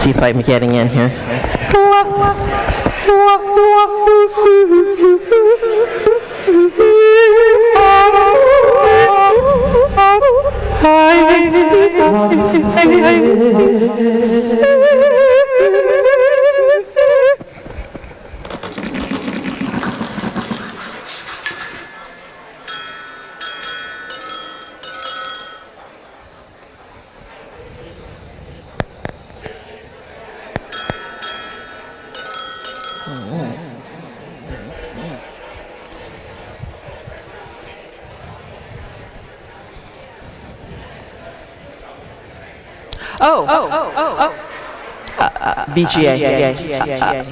See if I'm getting in here. VGA.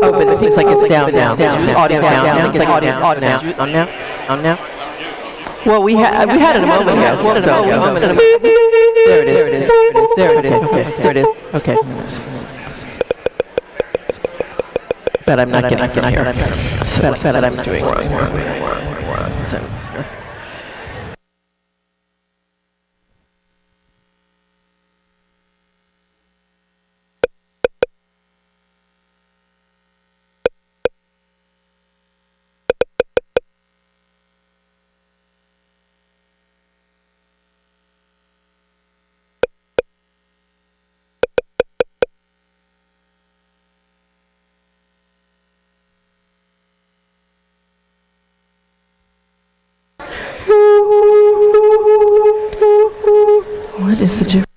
Oh, but it seems like it's down now. Audio down. It's like audio now. On now. Well, we had it a moment ago. There it is. Okay. Okay. But I'm not getting from here. But I'm doing wrong. So. What is the difference?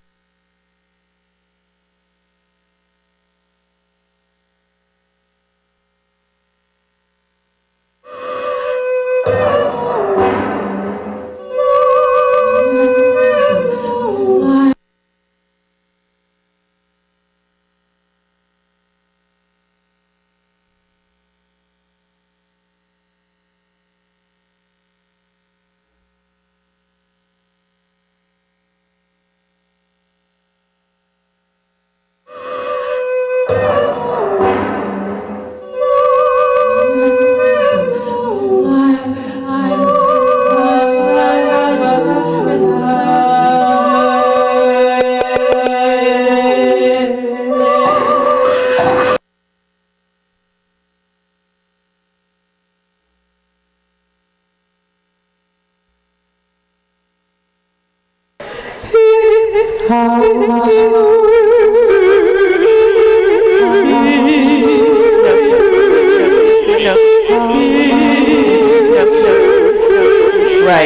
Right,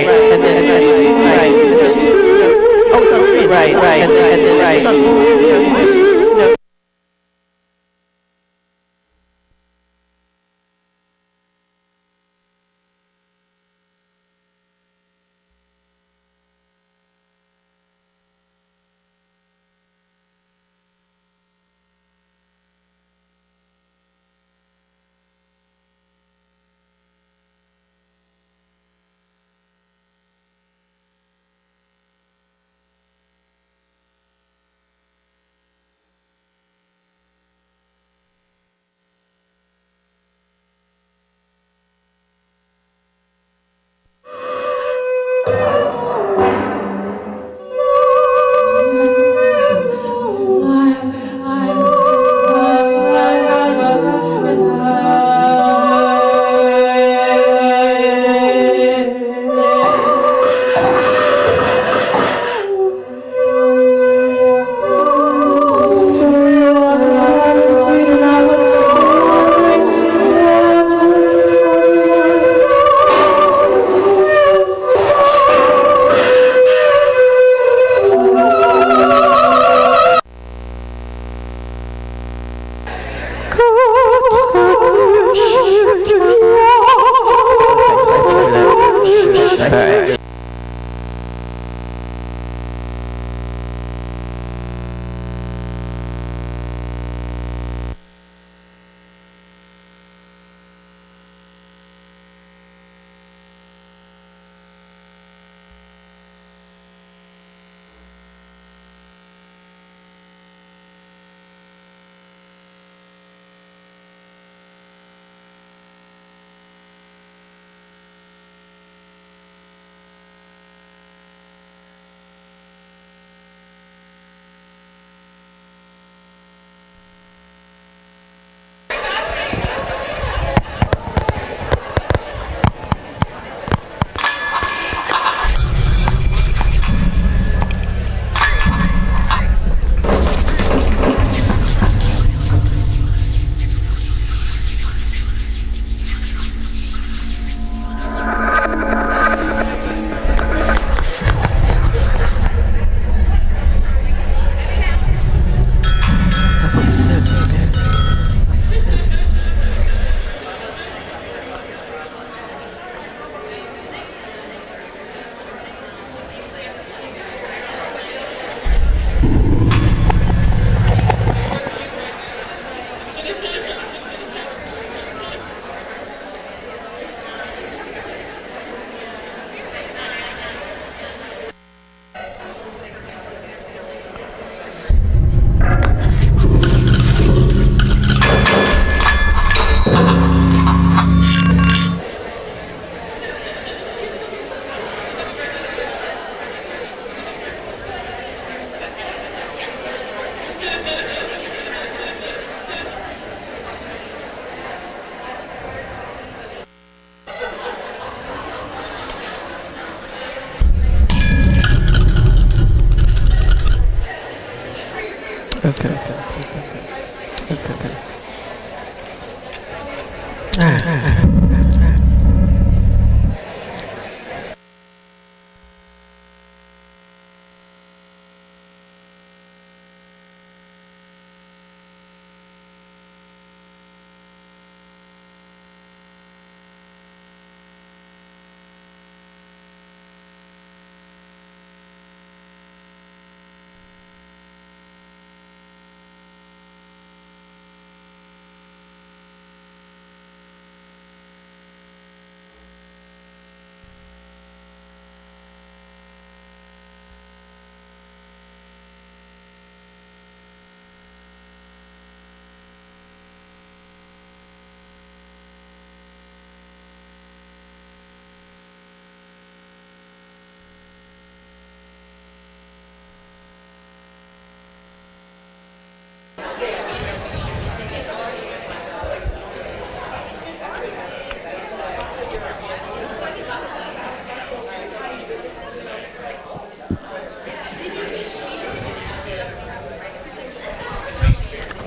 and then right. Oh, sorry, right, and then right. Okay.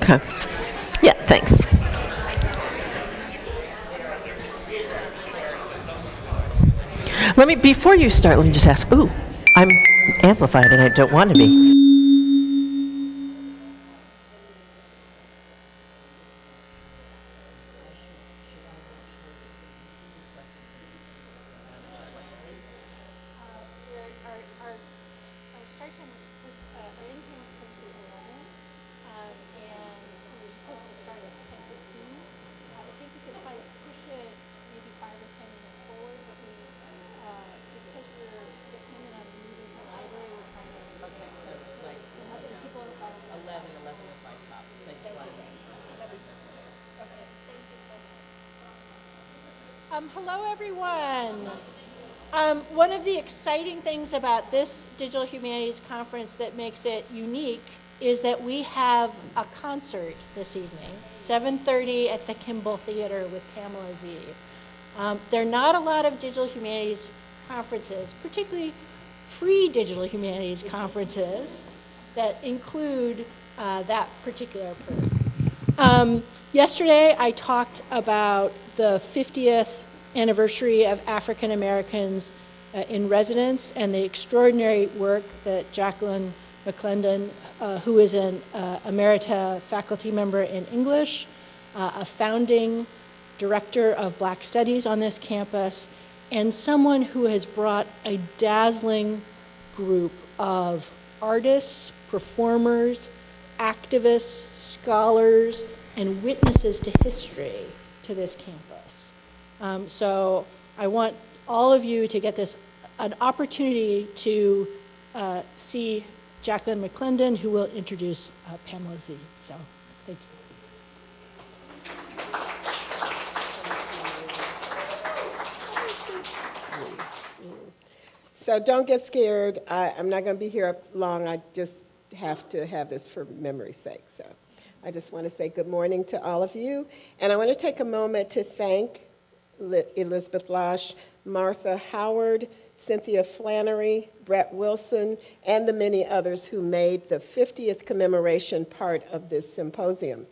Okay. Yeah, thanks. Before you start, let me just ask, ooh, I'm amplified and I don't want to be. Hello, everyone. One of the exciting things about this Digital Humanities Conference that makes it unique is that we have a concert this evening, 7:30 at the Kimball Theater with Pamela Zee. There are not a lot of Digital Humanities conferences, particularly free Digital Humanities conferences, that include that particular perk. Yesterday, I talked about the 50th anniversary of African Americans in residence and the extraordinary work that Jacqueline McClendon, who is an emerita faculty member in English, a founding director of Black Studies on this campus, and someone who has brought a dazzling group of artists, performers, activists, scholars, and witnesses to history to this campus. So I want all of you to get an opportunity to see Jacqueline McClendon, who will introduce Pamela Zee. So thank you. So don't get scared. I'm not going to be here long. I just have to have this for memory's sake. So I just want to say good morning to all of you. And I want to take a moment to thank Elizabeth Losh, Martha Howard, Cynthia Flannery, Brett Wilson, and the many others who made the 50th commemoration part of this symposium.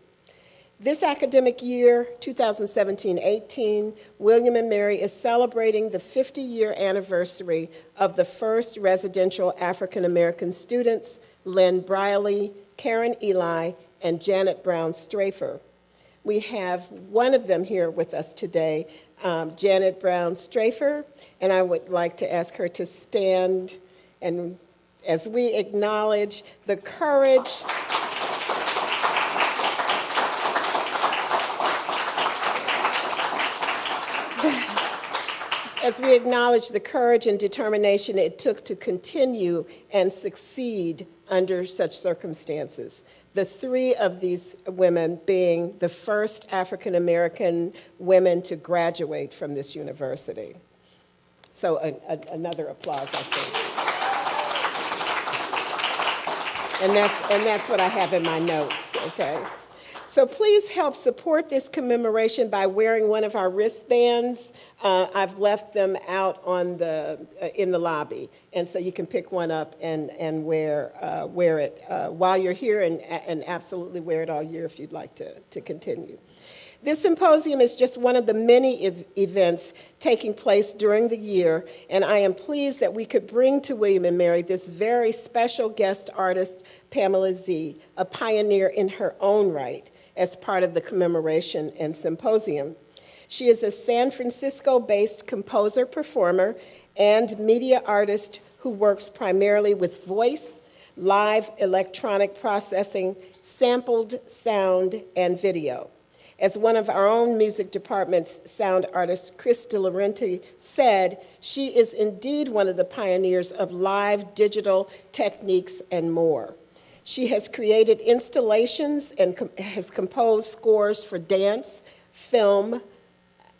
This academic year, 2017-18, William & Mary is celebrating the 50-year anniversary of the first residential African American students, Lynn Briley, Karen Eli, and Janet Brown Strafer. We have one of them here with us today, Janet Brown Strafer, and I would like to ask her to stand and as we acknowledge the courage and determination it took to continue and succeed under such circumstances. The three of these women being the first African American women to graduate from this university. So another applause, I think. And that's what I have in my notes, okay? So please help support this commemoration by wearing one of our wristbands. I've left them out on in the lobby, and so you can pick one up and wear it while you're here, and absolutely wear it all year if you'd like to continue. This symposium is just one of the many events taking place during the year, and I am pleased that we could bring to William & Mary this very special guest artist, Pamela Zee, a pioneer in her own right, as part of the commemoration and symposium. She is a San Francisco-based composer, performer, and media artist who works primarily with voice, live electronic processing, sampled sound, and video. As one of our own music department's sound artist, Chris De Laurenti, said, she is indeed one of the pioneers of live digital techniques and more. She has created installations and has composed scores for dance, film,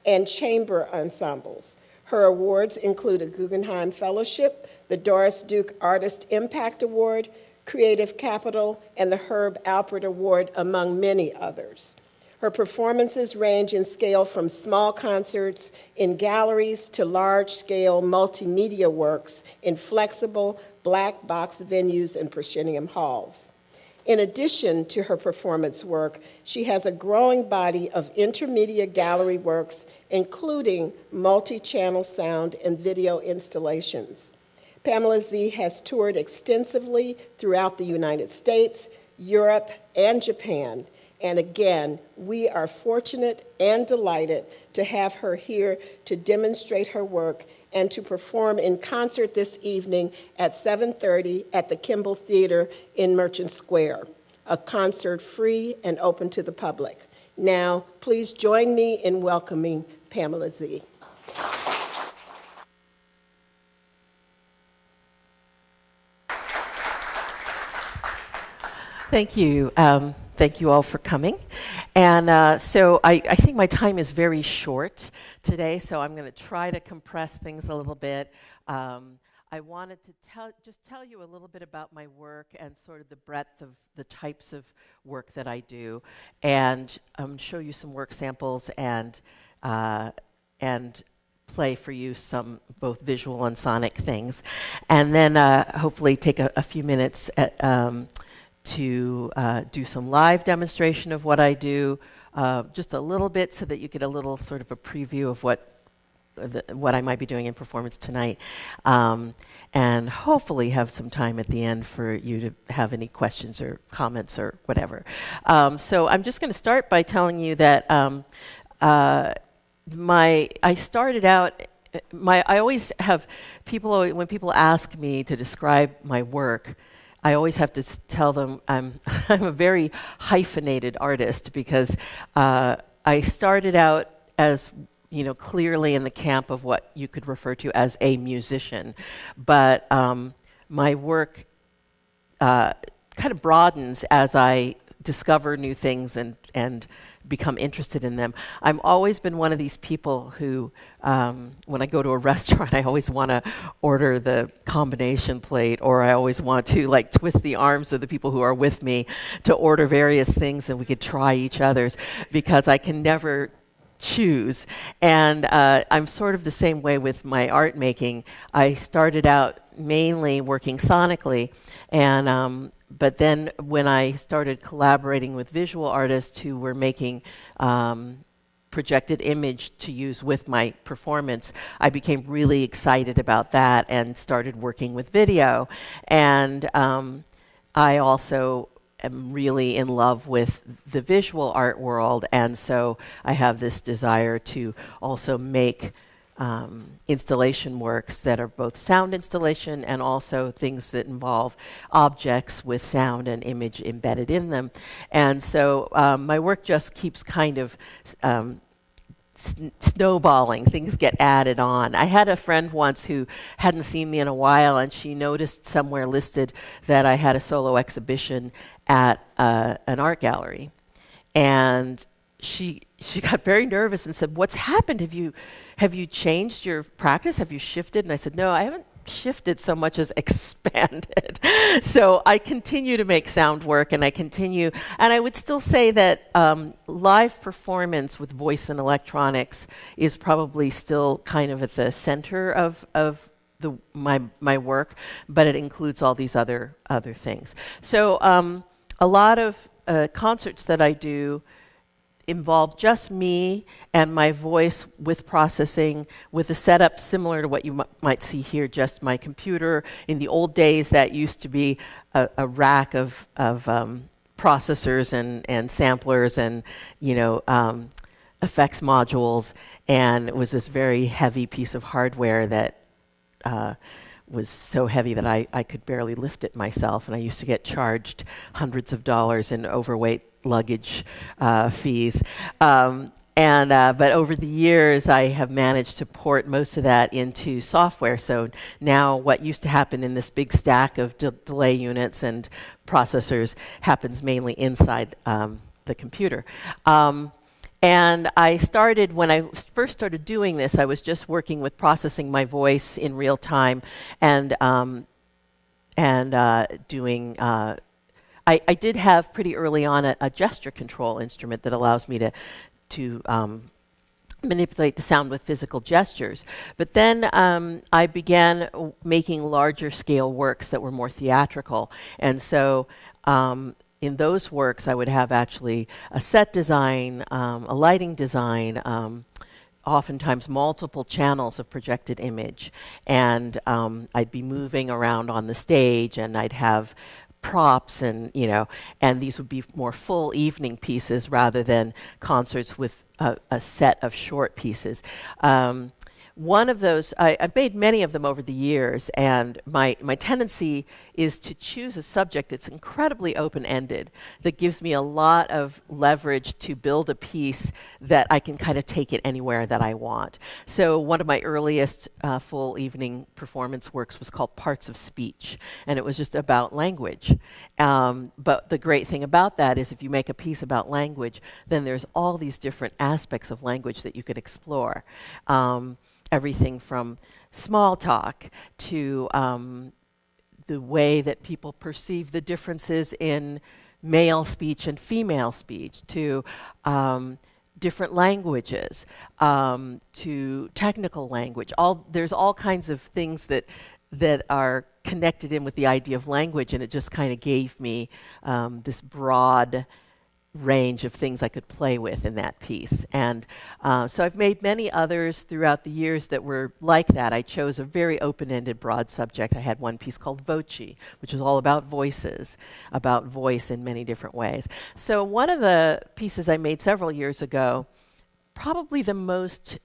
and chamber ensembles. Her awards include a Guggenheim Fellowship, the Doris Duke Artist Impact Award, Creative Capital, and the Herb Alpert Award, among many others. Her performances range in scale from small concerts in galleries to large-scale multimedia works in flexible black box venues and proscenium halls. In addition to her performance work, she has a growing body of intermedia gallery works, including multi-channel sound and video installations. Pamela Zee has toured extensively throughout the United States, Europe, and Japan. And again, we are fortunate and delighted to have her here to demonstrate her work and to perform in concert this evening at 7:30 at the Kimball Theater in Merchant Square, a concert free and open to the public. Now, please join me in welcoming Pamela Zee. Thank you. Thank you all for coming. And so I think my time is very short today, so I'm going to try to compress things a little bit. I wanted to just tell you a little bit about my work and sort of the breadth of the types of work that I do, and show you some work samples and play for you some both visual and sonic things, and then hopefully take a few minutes to do some live demonstration of what I do, just a little bit so that you get a little sort of a preview of what I might be doing in performance tonight, and hopefully have some time at the end for you to have any questions or comments or whatever. So I'm just going to start by telling you that I started out. I always have people, when people ask me to describe my work, I always have to tell them I'm a very hyphenated artist, because I started out as, clearly in the camp of what you could refer to as a musician, but my work kind of broadens as I discover new things and become interested in them. I've always been one of these people who, when I go to a restaurant, I always want to order the combination plate, or I always want to twist the arms of the people who are with me to order various things and we could try each other's, because I can never choose. And I'm sort of the same way with my art making. I started out mainly working sonically, and but then when I started collaborating with visual artists who were making projected image to use with my performance, I became really excited about that and started working with video. And I also am really in love with the visual art world, and so I have this desire to also make installation works that are both sound installation and also things that involve objects with sound and image embedded in them. And so my work just keeps kind of snowballing. Things get added on. I had a friend once who hadn't seen me in a while, and she noticed somewhere listed that I had a solo exhibition at an art gallery. And she got very nervous and said, "What's happened? Have you changed your practice? Have you shifted?" And I said, "No, I haven't shifted so much as expanded." So I continue to make sound work, and I would still say that live performance with voice and electronics is probably still kind of at the center of my work, but it includes all these other things. So a lot of concerts that I do involve just me and my voice with processing, with a setup similar to what you might see here, just my computer. In the old days, that used to be a rack of processors and samplers and effects modules, and it was this very heavy piece of hardware that was so heavy that I could barely lift it myself, and I used to get charged hundreds of dollars in overweight luggage fees. But over the years, I have managed to port most of that into software. So now what used to happen in this big stack of delay units and processors happens mainly inside the computer. And when I first started doing this, I was just working with processing my voice in real time and doing I did have pretty early on a gesture control instrument that allows me to manipulate the sound with physical gestures. But then I began making larger scale works that were more theatrical. And so in those works, I would have actually a set design, a lighting design, oftentimes multiple channels of projected image, and I'd be moving around on the stage, and I'd have props, and and these would be more full evening pieces rather than concerts with a set of short pieces. One of those, I've made many of them over the years, and my tendency is to choose a subject that's incredibly open-ended, that gives me a lot of leverage to build a piece that I can kind of take it anywhere that I want. So one of my earliest full evening performance works was called Parts of Speech, and it was just about language. But the great thing about that is if you make a piece about language, then there's all these different aspects of language that you could explore. Everything from small talk to the way that people perceive the differences in male speech and female speech, to different languages, to technical language. There's all kinds of things that are connected in with the idea of language, and it just kind of gave me this broad range of things I could play with in that piece. And so I've made many others throughout the years that were like that. I chose a very open-ended, broad subject. I had one piece called Voce, which was all about voices, about voice in many different ways. So one of the pieces I made several years ago, probably the most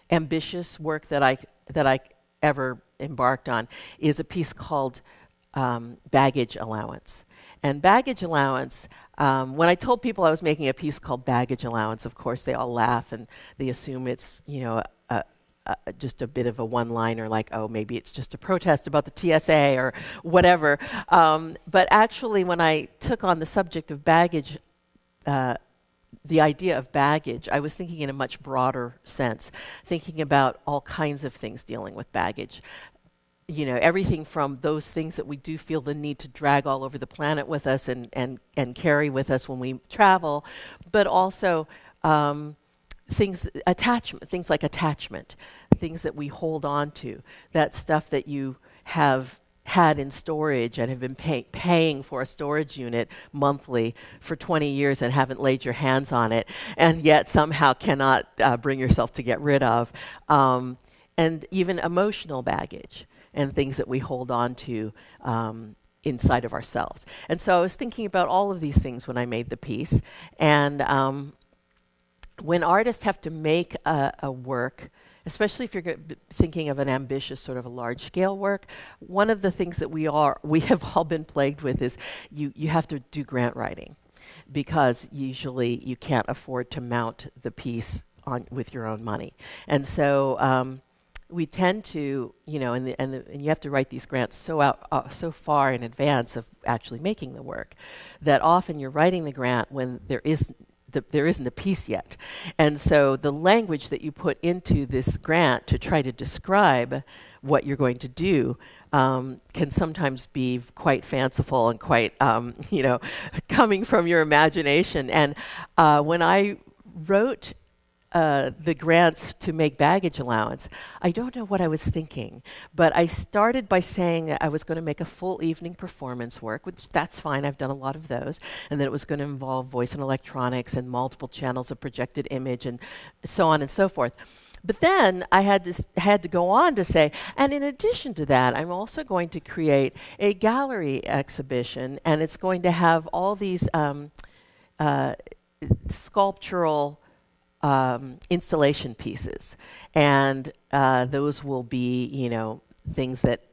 ambitious work that I ever embarked on, is a piece called Baggage Allowance. And Baggage Allowance, when I told people I was making a piece called Baggage Allowance, of course they all laugh and they assume it's, just a bit of a one-liner, like, oh, maybe it's just a protest about the TSA or whatever. But actually, when I took on the subject of baggage, the idea of baggage, I was thinking in a much broader sense, thinking about all kinds of things dealing with baggage. Everything from those things that we do feel the need to drag all over the planet with us and carry with us when we travel, but also things like attachment, things that we hold on to, that stuff that you have had in storage and have been paying for a storage unit monthly for 20 years and haven't laid your hands on it, and yet somehow cannot bring yourself to get rid of, and even emotional baggage and things that we hold on to inside of ourselves. And so I was thinking about all of these things when I made the piece. And when artists have to make a work, especially if you're thinking of an ambitious sort of a large-scale work, one of the things that we have all been plagued with is you have to do grant writing, because usually you can't afford to mount the piece with your own money. And so we tend to, and you have to write these grants so far in advance of actually making the work, that often you're writing the grant when there isn't a piece yet. And so the language that you put into this grant to try to describe what you're going to do can sometimes be quite fanciful and quite, coming from your imagination. And when I wrote the grants to make Baggage Allowance, I don't know what I was thinking, but I started by saying that I was going to make a full evening performance work, which that's fine, I've done a lot of those, and that it was going to involve voice and electronics and multiple channels of projected image and so on and so forth. But then I had to go on to say, and in addition to that, I'm also going to create a gallery exhibition, and it's going to have all these sculptural installation pieces, and those will be, things that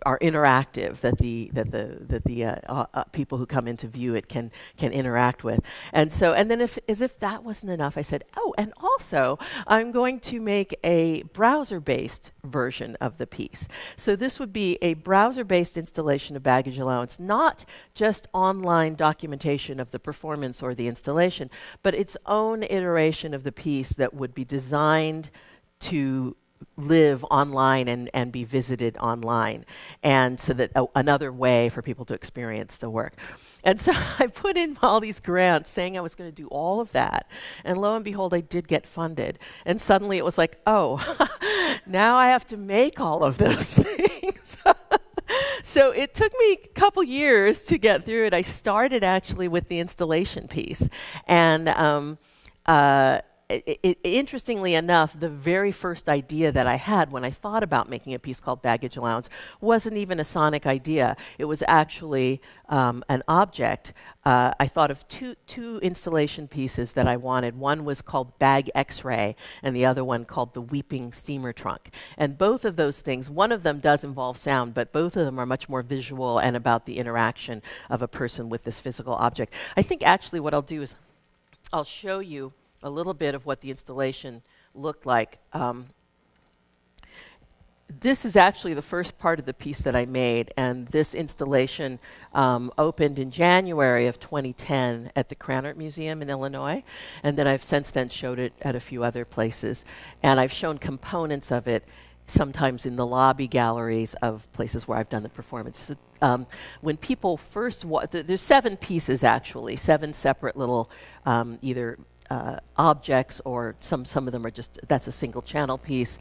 are interactive, that the people who come in to view it can interact with. And then as if that wasn't enough, I said, oh, and also I'm going to make a browser-based version of the piece. So this would be a browser-based installation of Baggage Allowance, not just online documentation of the performance or the installation, but its own iteration of the piece that would be designed to live online and be visited online, and so that another way for people to experience the work. And so I put in all these grants saying I was going to do all of that, and lo and behold, I did get funded. And suddenly it was like, oh, now I have to make all of those things. So it took me a couple years to get through it. I started actually with the installation piece. And interestingly enough, the very first idea that I had when I thought about making a piece called Baggage Allowance wasn't even a sonic idea. It was actually an object. I thought of two installation pieces that I wanted. One was called Bag X-Ray, and the other one called the Weeping Steamer Trunk. And both of those things, one of them does involve sound, but both of them are much more visual and about the interaction of a person with this physical object. I think actually what I'll do is I'll show you a little bit of what the installation looked like. This is actually the first part of the piece that I made, and this installation opened in January of 2010 at the Krannert Museum in Illinois, and then I've since then showed it at a few other places, and I've shown components of it sometimes in the lobby galleries of places where I've done the performance. When people first there's 7 pieces actually, 7 separate little either objects, or some of them are just, that's a single channel piece.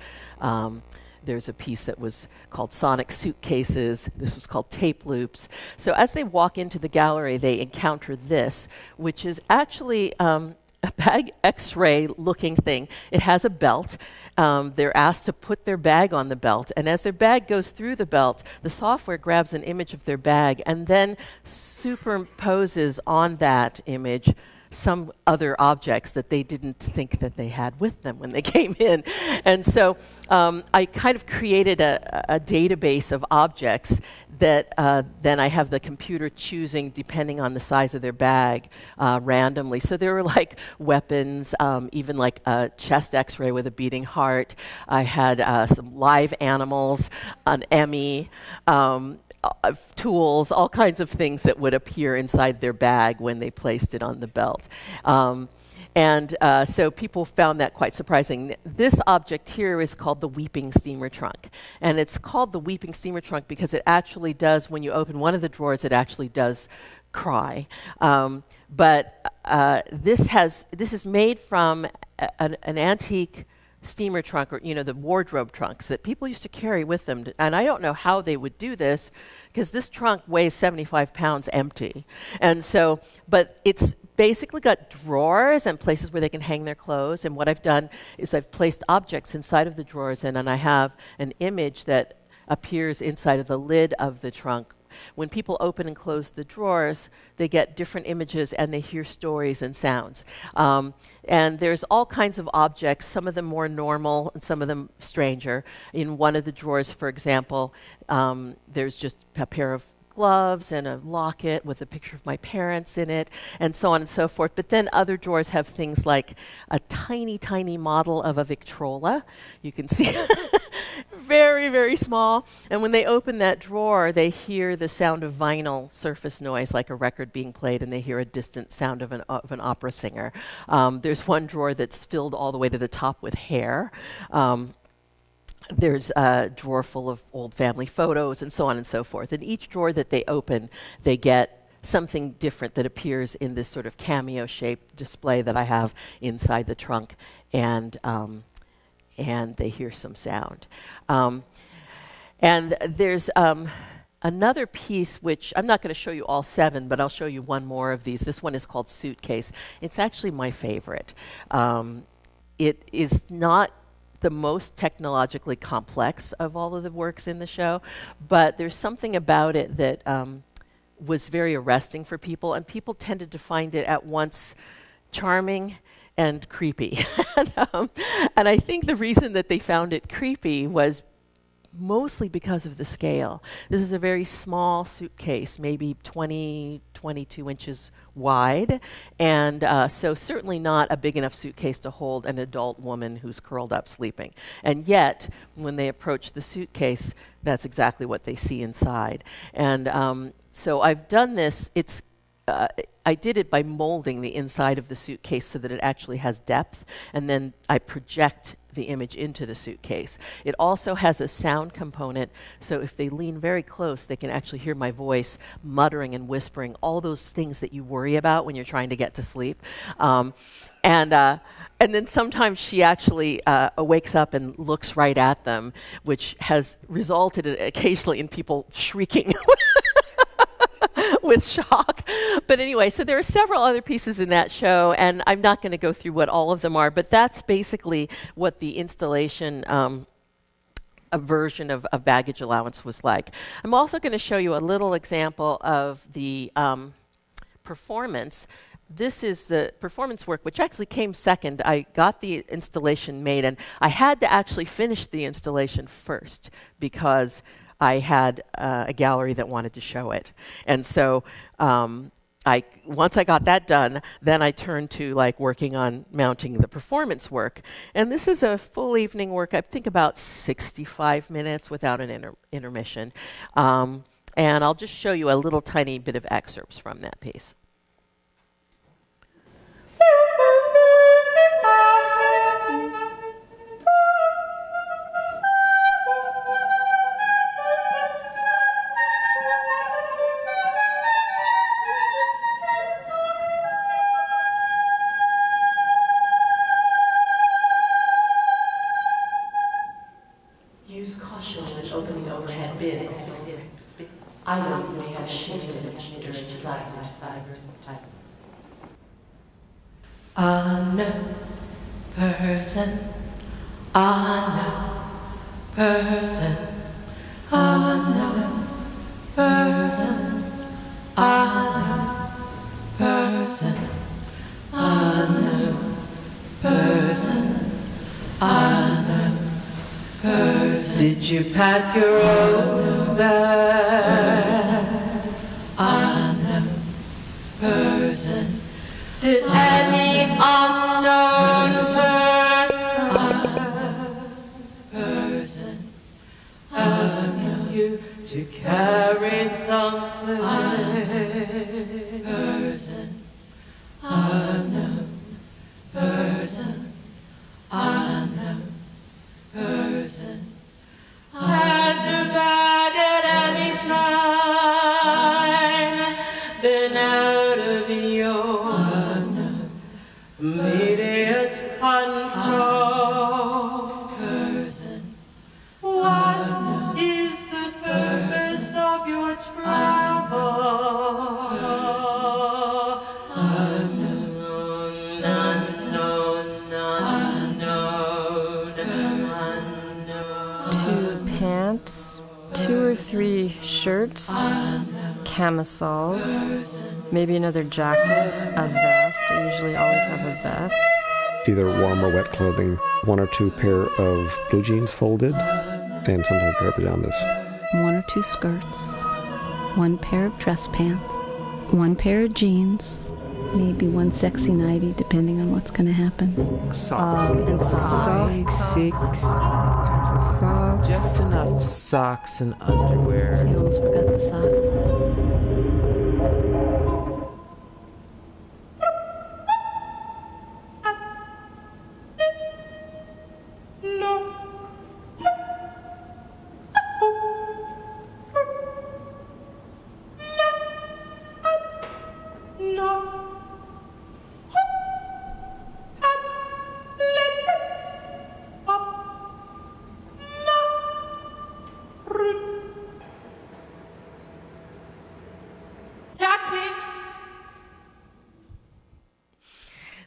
There's a piece that was called Sonic Suitcases. This was called Tape Loops. So as they walk into the gallery, they encounter this, which is actually a Bag X-ray looking thing. It has a belt. They're asked to put their bag on the belt, and as their bag goes through the belt, the software grabs an image of their bag and then superimposes on that image some other objects that they didn't think that they had with them when they came in. And so I kind of created a database of objects that then I have the computer choosing depending on the size of their bag randomly. So there were like weapons, even like a chest x-ray with a beating heart. I had some live animals, an Emmy, tools, all kinds of things that would appear inside their bag when they placed it on the belt. So people found that quite surprising. This object here is called the Weeping Steamer Trunk. And it's called the Weeping Steamer Trunk because it actually does, when you open one of the drawers, it actually does cry. This is made from an antique steamer trunk, or the wardrobe trunks that people used to carry with them. And I don't know how they would do this, because this trunk weighs 75 pounds empty. And so, but it's basically got drawers and places where they can hang their clothes. And what I've done is I've placed objects inside of the drawers, and I have an image that appears inside of the lid of the trunk. When people open and close the drawers, they get different images and they hear stories and sounds. And there's all kinds of objects, some of them more normal and some of them stranger. In one of the drawers, for example, there's just a pair of gloves and a locket with a picture of my parents in it, and so on and so forth. But then other drawers have things like a tiny, tiny model of a Victrola. You can see very, very small. And when they open that drawer, they hear the sound of vinyl surface noise, like a record being played, and they hear a distant sound of an opera singer. There's one drawer that's filled all the way to the top with hair. There's a drawer full of old family photos, and so on and so forth. And each drawer that they open, they get something different that appears in this sort of cameo-shaped display that I have inside the trunk, and they hear some sound. And there's another piece, which I'm not going to show you all 7, but I'll show you one more of these. This one is called Suitcase. It's actually my favorite. It is not the most technologically complex of all of the works in the show, but there's something about it that was very arresting for people, and people tended to find it at once charming and creepy. And I think the reason that they found it creepy was mostly because of the scale. This is a very small suitcase, maybe 20, 22 inches wide, and so certainly not a big enough suitcase to hold an adult woman who's curled up sleeping. And yet, when they approach the suitcase, that's exactly what they see inside. And so I've done this. I did it by molding the inside of the suitcase so that it actually has depth, and then I project the image into the suitcase. It also has a sound component, so if they lean very close, they can actually hear my voice muttering and whispering, all those things that you worry about when you're trying to get to sleep. And then sometimes she actually wakes up and looks right at them, which has resulted occasionally in people shrieking with shock. But anyway, so there are several other pieces in that show, and I'm not going to go through what all of them are, but that's basically what the installation a version of Baggage Allowance was like. I'm also going to show you a little example of the performance. This is the performance work, which actually came second. I got the installation made, and I had to actually finish the installation first because I had a gallery that wanted to show it. And so once I got that done, then I turned to working on mounting the performance work. And this is a full evening work, I think about 65 minutes without an intermission. And I'll just show you a little tiny bit of excerpts from that piece. Use caution when opening overhead bins. Items may have shifted during flight. Unknown person, unknown person, unknown person, unknown person, unknown person, unknown person. Did you pack your own bag? Unknown person. Did any unknown person ask you to carry something? Person, unknown person, unknown person. Has your bag at any time been out of your immediate control? Person, what is the purpose of your travel? Unknown, unknown, unknown, unknown. 2 pants, 2 or 3 shirts, camisoles, maybe another jacket, a vest. I usually always have a vest. Either warm or wet clothing, 1 or 2 pair of blue jeans folded, and sometimes a pair of pajamas. 1 or 2 skirts, 1 pair of dress pants, 1 pair of jeans, maybe 1 sexy nightie, depending on what's going to happen. Socks. And socks. 6 pairs of socks. Just enough socks and underwear. See, I almost forgot the socks.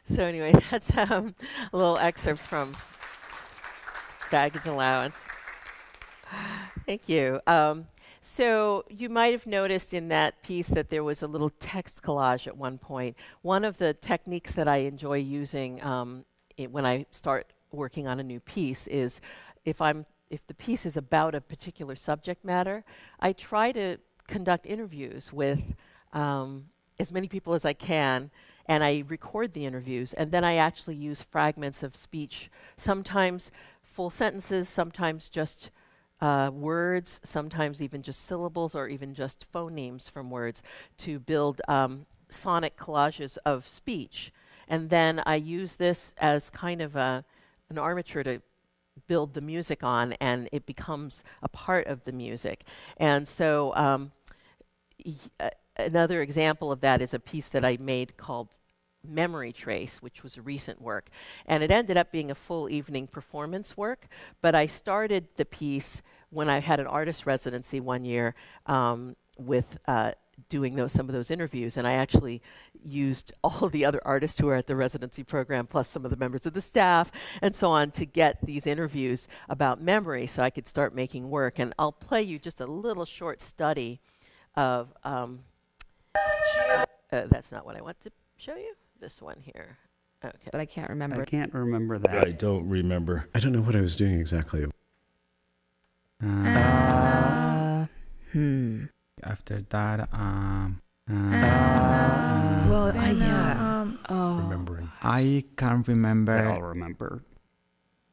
So anyway, that's a little excerpts from Baggage Allowance. Thank you. So you might have noticed in that piece that there was a little text collage at one point. One of the techniques that I enjoy using when I start working on a new piece is if the piece is about a particular subject matter, I try to conduct interviews with as many people as I can, and I record the interviews, and then I actually use fragments of speech, sometimes full sentences, sometimes just words, sometimes even just syllables or even just phonemes from words to build sonic collages of speech. And then I use this as kind of an armature to build the music on, and it becomes a part of the music. And so another example of that is a piece that I made called Memory Trace, which was a recent work. And it ended up being a full evening performance work, but I started the piece when I had an artist residency one year with doing some of those interviews, and I actually used all of the other artists who are at the residency program, plus some of the members of the staff, and so on, to get these interviews about memory so I could start making work. And I'll play you just a little short study of, that's not what I want to show you, this one here. Okay. But I can't remember. I can't remember that. I don't remember. I don't know what I was doing exactly. After that, Remembering. I can't remember. I'll remember.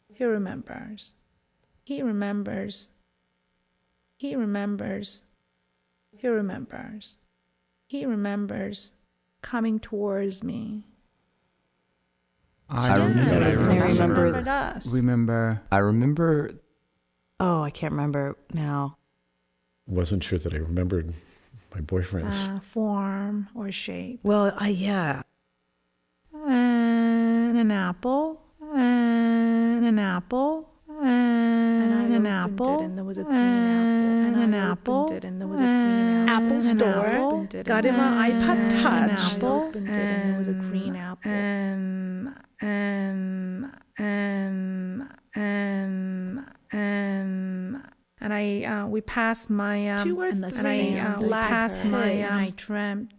He remembers. He remembers. He remembers. He remembers. He remembers coming towards me. I remembered us. remember. I remember. Oh, I can't remember now. Wasn't sure that I remembered my boyfriend's. Form or shape. Well, yeah. And an apple. And an apple. And an apple. And there was a green apple. And an apple. And there was a green apple. Apple store. Got it my iPod Touch. Apple. Opened it and there was a green apple. And I we passed my Two or and three. I we passed my and I dreamt,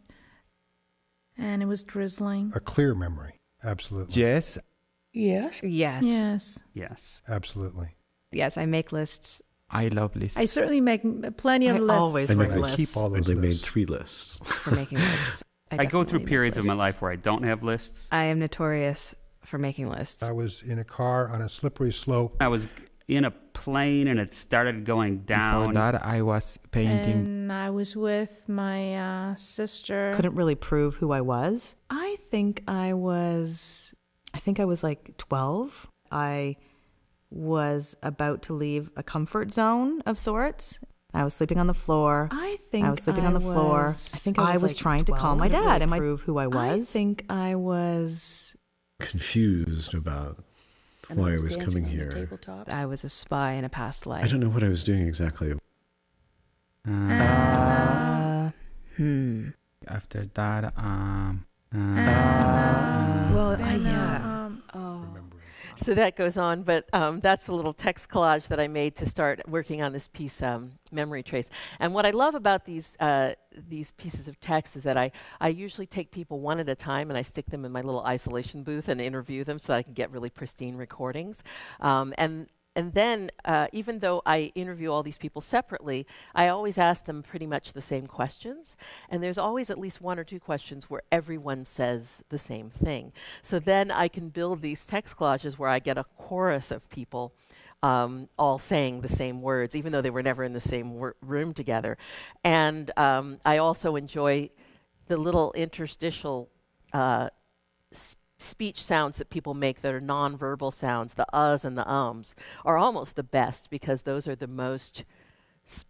and it was drizzling. A clear memory. Absolutely. Yes. Yes. Yes. Yes. Yes. Absolutely. Yes, I make lists. I love lists. I certainly make plenty of I lists. always I make make lists. keep all I those only made lists. 3 lists. For making lists. I go through definitely make periods of my lists. life where I don't have lists. I am notorious for making lists. I was in a car on a slippery slope. I was in a plane and it started going Before down. that, I was painting. And I was with my sister. Couldn't really prove who I was. I think I was like 12. I was about to leave a comfort zone of sorts. I was sleeping on the floor. I was sleeping on the floor. I think I was like trying 12. To call my dad and prove who I was. I think I was Confused about why I was coming here. I was a spy in a past life. I don't know what I was doing exactly. After that, So that goes on, but that's a little text collage that I made to start working on this piece, Memory Trace. And what I love about these pieces of text is that I usually take people one at a time and I stick them in my little isolation booth and interview them so that I can get really pristine recordings. And then, even though I interview all these people separately, I always ask them pretty much the same questions. And there's always at least 1 or 2 questions where everyone says the same thing. So then I can build these text collages where I get a chorus of people all saying the same words, even though they were never in the same room together. And I also enjoy the little interstitial speech sounds that people make that are nonverbal sounds. The uhs and the ums are almost the best because those are the most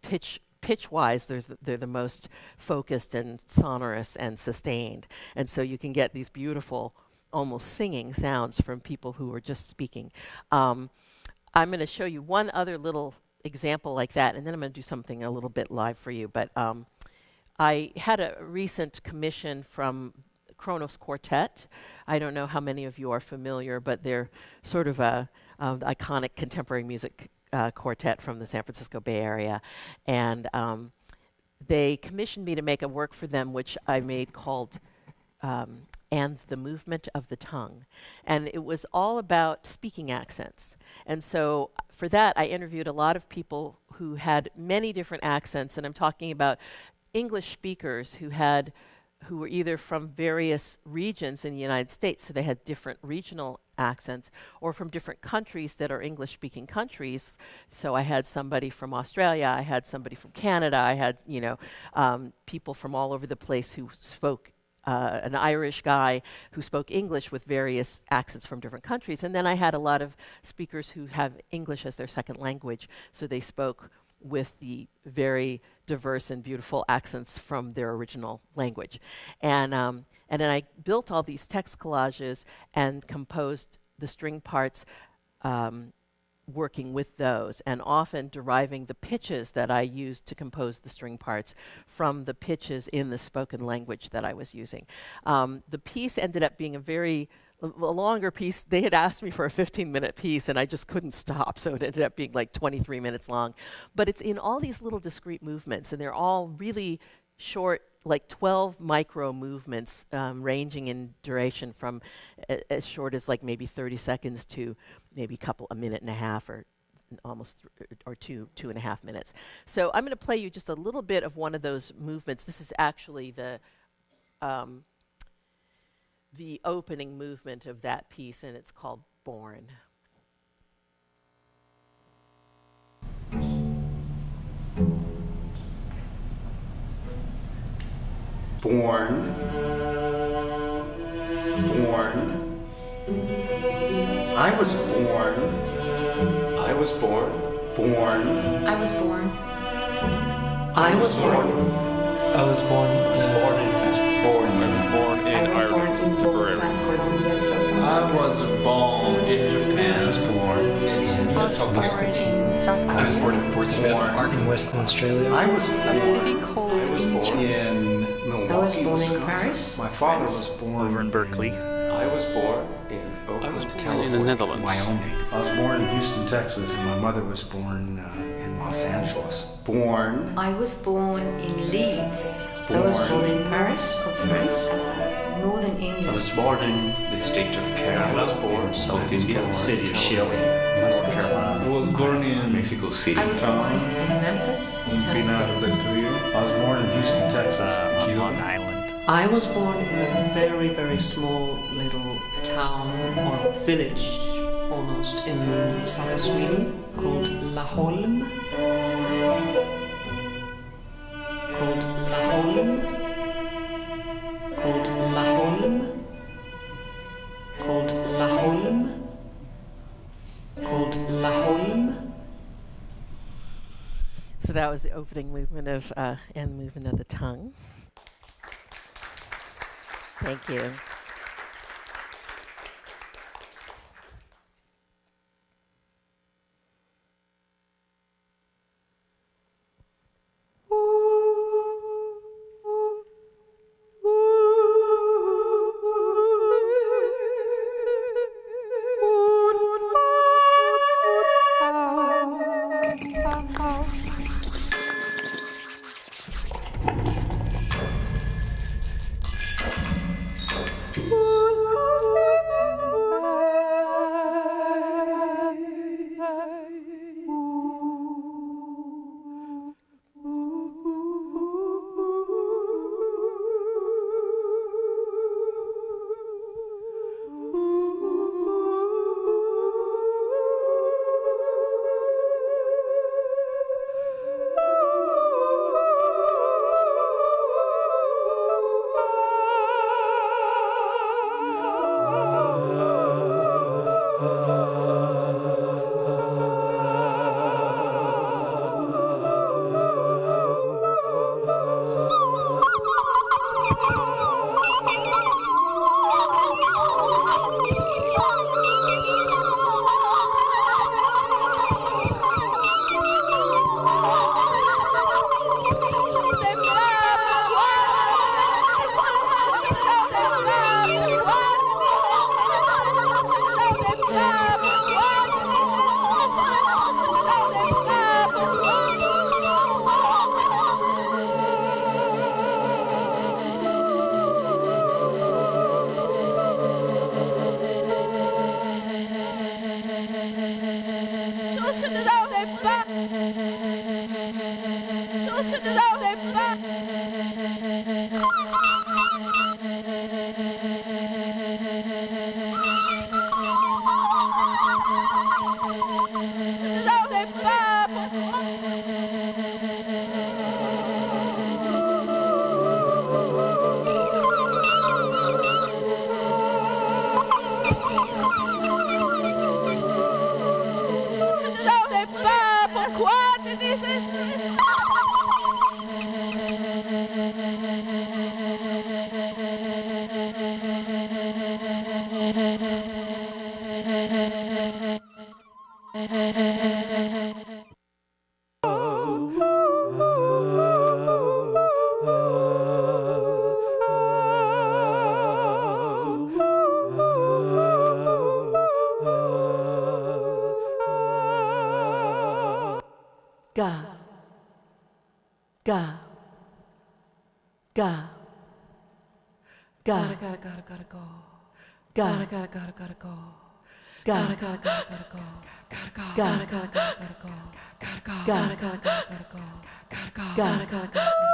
pitch-wise, they're the most focused and sonorous and sustained. And so you can get these beautiful, almost singing sounds from people who are just speaking. I'm going to show you one other little example like that, and then I'm going to do something a little bit live for you. But I had a recent commission from Kronos Quartet. I don't know how many of you are familiar, but they're sort of a iconic contemporary music quartet from the San Francisco Bay Area. And they commissioned me to make a work for them, which I made called And the Movement of the Tongue. And it was all about speaking accents. And so for that, I interviewed a lot of people who had many different accents, and I'm talking about English speakers who were either from various regions in the United States, so they had different regional accents, or from different countries that are English-speaking countries. So I had somebody from Australia, I had somebody from Canada, I had people from all over the place who spoke an Irish guy who spoke English with various accents from different countries. And then I had a lot of speakers who have English as their second language, so they spoke with the very diverse and beautiful accents from their original language. And then I built all these text collages and composed the string parts, working with those, and often deriving the pitches that I used to compose the string parts from the pitches in the spoken language that I was using. The piece ended up being a longer piece. They had asked me for a 15-minute piece, and I just couldn't stop, so it ended up being like 23 minutes long. But it's in all these little discrete movements, and they're all really short, like 12 micro movements, ranging in duration from as short as like maybe 30 seconds to maybe a minute and a half, or almost or 2.5 minutes. So I'm going to play you just a little bit of one of those movements. This is actually the opening movement of that piece, and it's called Born. Born. I was born. I was born. Born. I was born. I was born. I was born. I was born in Ireland, Tipperary. I was born in Japan. I was born in South Korea. I was born in Fort Smith, in Western Australia. I was born. A city called in Milwaukee, I was born in Wisconsin. Paris. My father was born Over in Berkeley. I was born in Oakland, California. in the Netherlands. Wyoming. I was born in Houston, Texas, and my mother was born in Los Angeles. Born. I was born in Leeds. Born. I was born in Paris, France, northern England. I was born in the state of Kerala. I was born in South India, city of Shillong. North Carolina. I was born in Mexico City. I was born in Memphis, Tennessee. I was born in Houston, Texas. On Long Island. I was born in a very, very small little town or village, almost in southern Sweden, called Laholm. Called Laholm. Called Laholm. Called Laholm. Called Laholm. So that was the opening movement of and movement of the tongue. Thank you. Ga. Ga. Ga. Gotta go. Ga. Gotta go. Ga. Gotta go. Gotta go. Ga. Gotta go. Gotta go. Ga. Gotta go. Gotta go. Ga. Gotta go. Gotta go.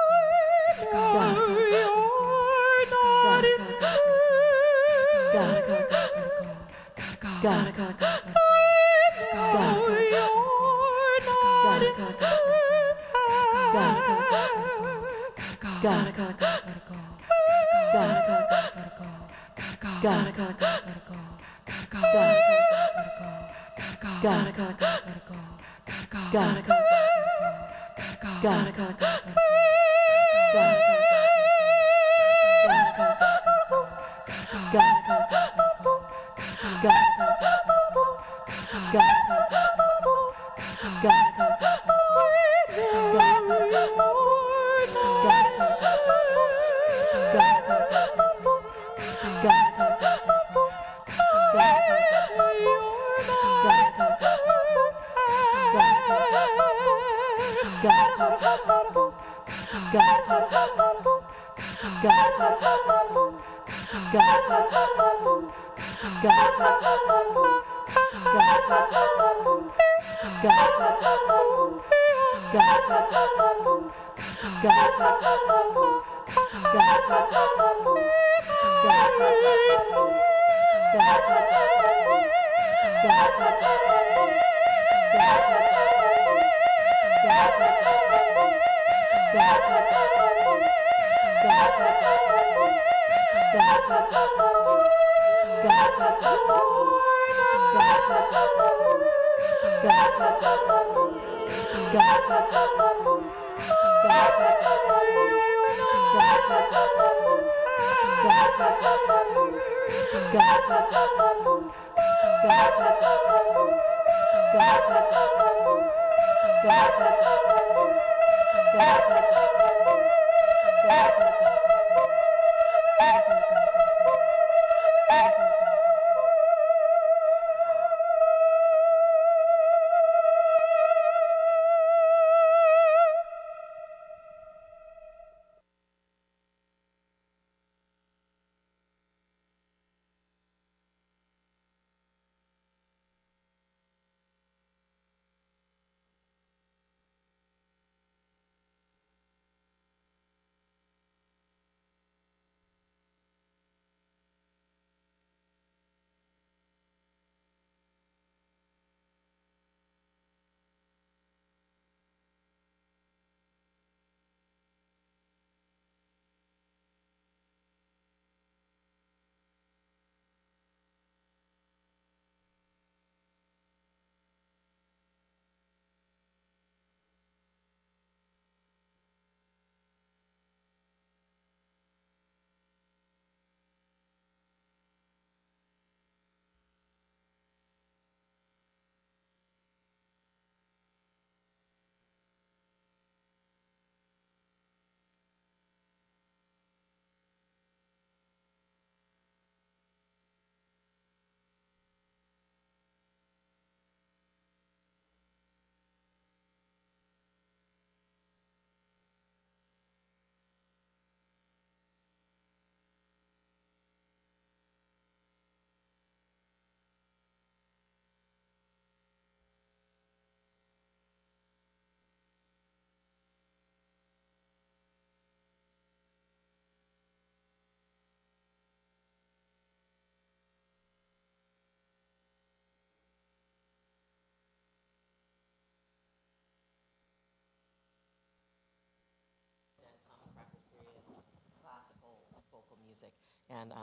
And,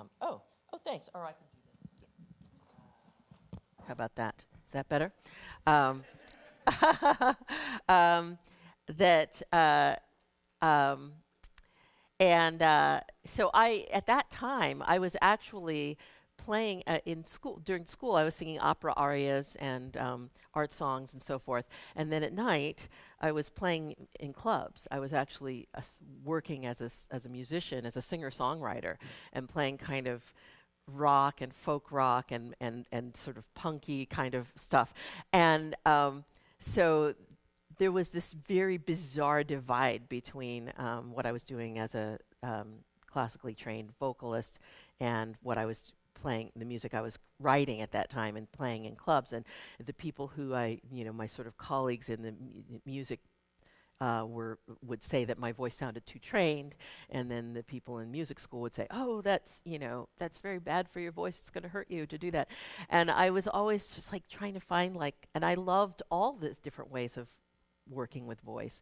thanks. Or I can do this. How about that? Is that better? So at that time, I was actually playing in school. During school, I was singing opera arias and art songs and so forth. And then at night, I was playing in clubs. I was actually working as a musician, as a singer-songwriter, and playing kind of rock and folk rock and sort of punky kind of stuff. And so there was this very bizarre divide between what I was doing as a classically trained vocalist and what I was playing, the music I was writing at that time and playing in clubs, and the people who my sort of colleagues in the music would say that my voice sounded too trained, and then the people in music school would say, "Oh, that's very bad for your voice. It's going to hurt you to do that." And I was always just like trying to find and I loved all the different ways of working with voice.